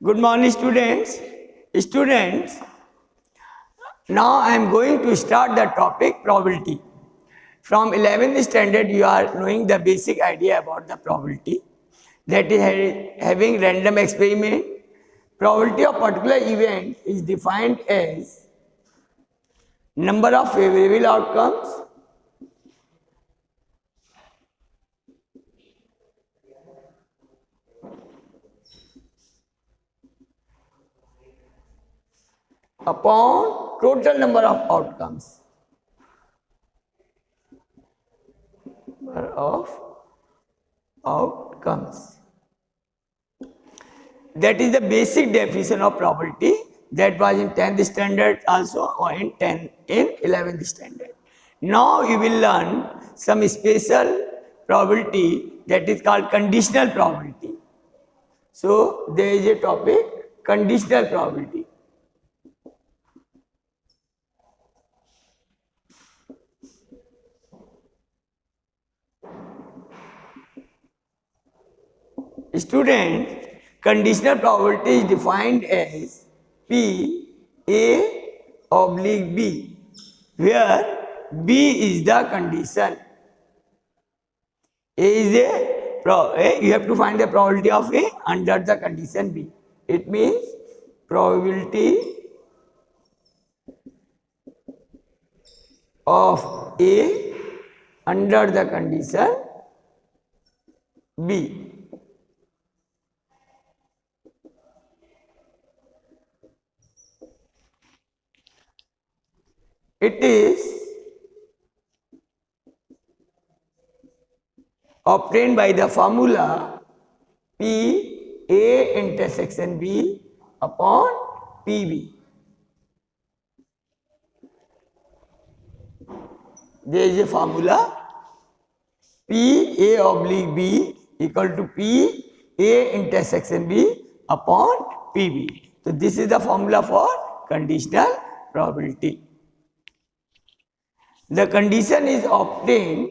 Good morning, students. Students, now I am going to start the topic probability. From 11th standard, you are knowing the basic idea about the probability. That is having random experiment. Probability of particular event is defined as number of favorable outcomes upon total number of outcomes. Number of outcomes. That is the basic definition of probability. That was in 10th standard also, or in 11th standard. Now you will learn some special probability that is called conditional probability. So there is a topic, conditional probability. Student, conditional probability is defined as P A oblique B, where B is the condition. A is you have to find the probability of A under the condition B. It means probability of A under the condition B. It is obtained by the formula P A intersection B upon PB. There is a formula P A oblique B equal to P A intersection B upon PB. So this is the formula for conditional probability. The condition is obtained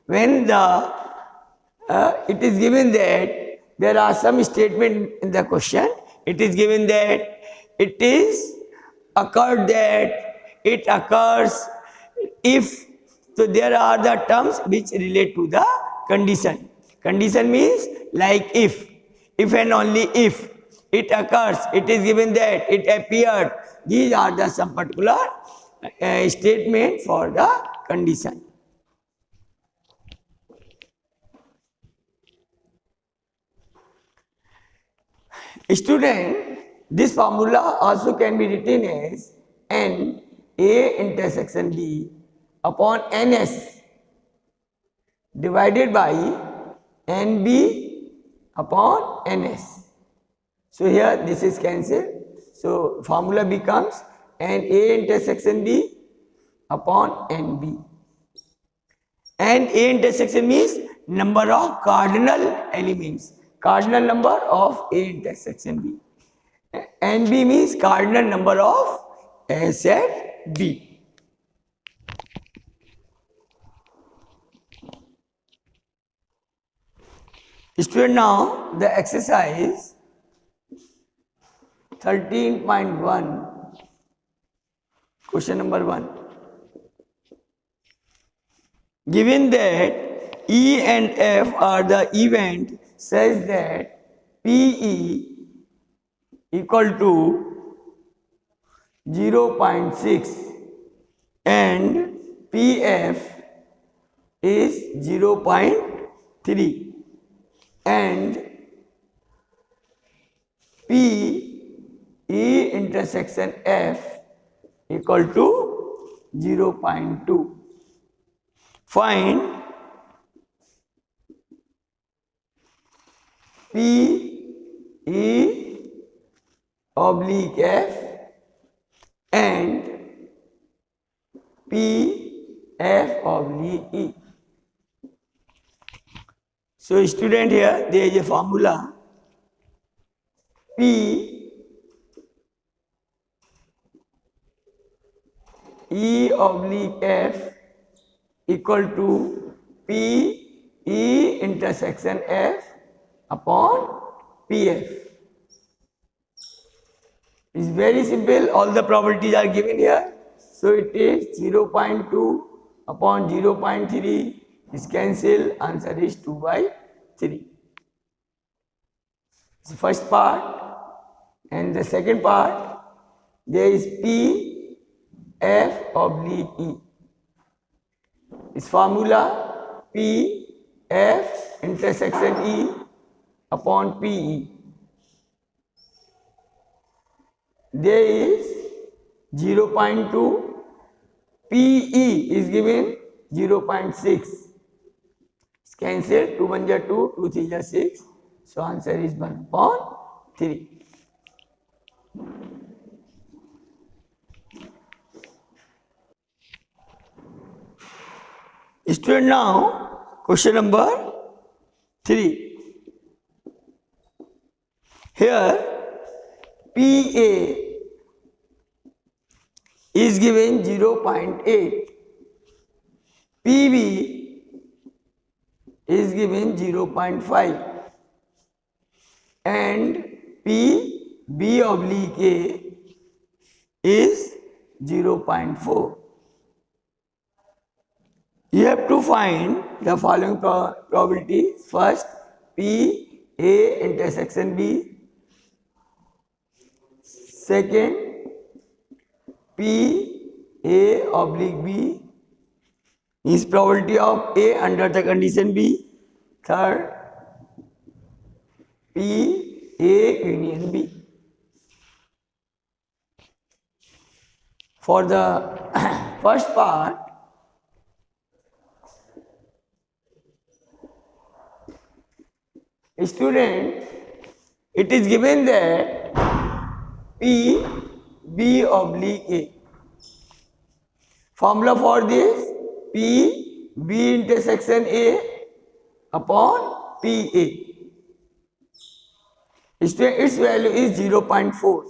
when it is given that there are some statement in the question. It is given that it occurs if. So there are the terms which relate to the condition. Condition means like if and only if it occurs. It is given that it appeared. These are the some particular statement for the condition. Student, this formula also can be written as N A intersection B upon NS divided by NB upon NS. So here this is cancelled. So formula becomes NA intersection B upon NB. And A intersection means number of cardinal elements. Cardinal number of A intersection B. NB means cardinal number of A set B. Student, now the exercise 13.1, question number 1. Given that E and F are the event such that PE equal to 0.6 and PF is 0.3 and PE intersection F equal to 0.2. Find PE oblique F and PF oblique E. So student, here there is a formula P E oblique F equal to P E intersection F upon PF. It's very simple. All the probabilities are given here. So it is 0.2 upon 0.3 is cancelled. Answer is 2/3. The first part, and the second part, there is P F oblique E. Its formula P F intersection E upon PE. There is 0.2, PE is given 0.6. It's cancelled, 2 1 are 2, 2 3 are 6. So answer is 1/3. Student, now question number 3. Here PA is given 0.8, PB is given 0.5 and PB oblique A is 0.4. You have to find the following probabilities. First, P A intersection B. Second, P A oblique B is probability of A under the condition B. Third, P A union B. For the first part, student, it is given that P B oblique A. Formula for this, P B intersection A upon P A. Student, its value is 0.4.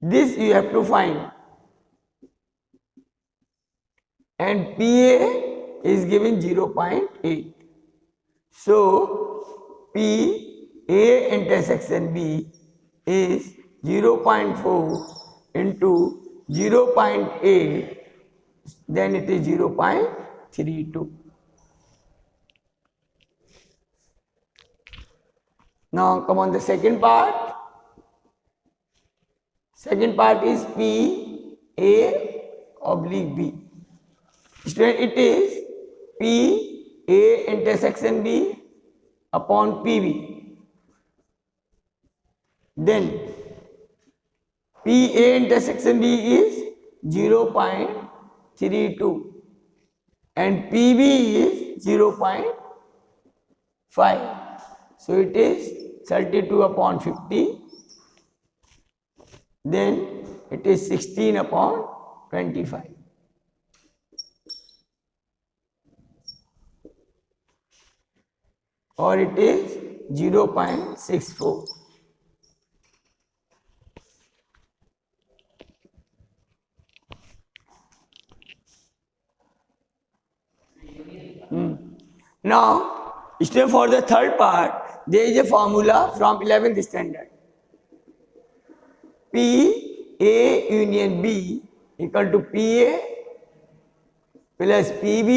This you have to find. And PA is given 0.8. So, PA intersection B is 0.4 into 0.8, then it is 0.32. Now come on the second part. Second part is P A oblique B. Student, it is P A intersection B upon PB. Then PA intersection B is 0.32 and PB is 0.5. So it is 32 upon 50. Then it is 16 upon 25. Or it is 0.64. Now, for the third part, there is a formula from 11th standard. P A union B equal to PA plus PB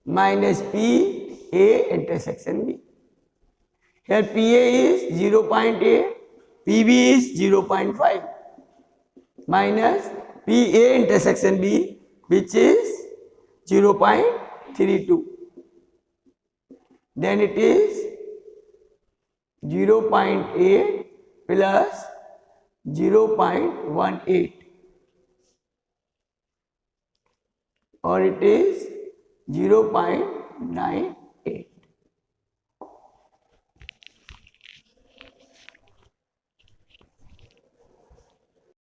minus PA intersection B. Here PA is 0.8, PB is 0.5 minus PA intersection B, which is 0.32. Then it is 0.8 plus 0.18, or it is 0.98.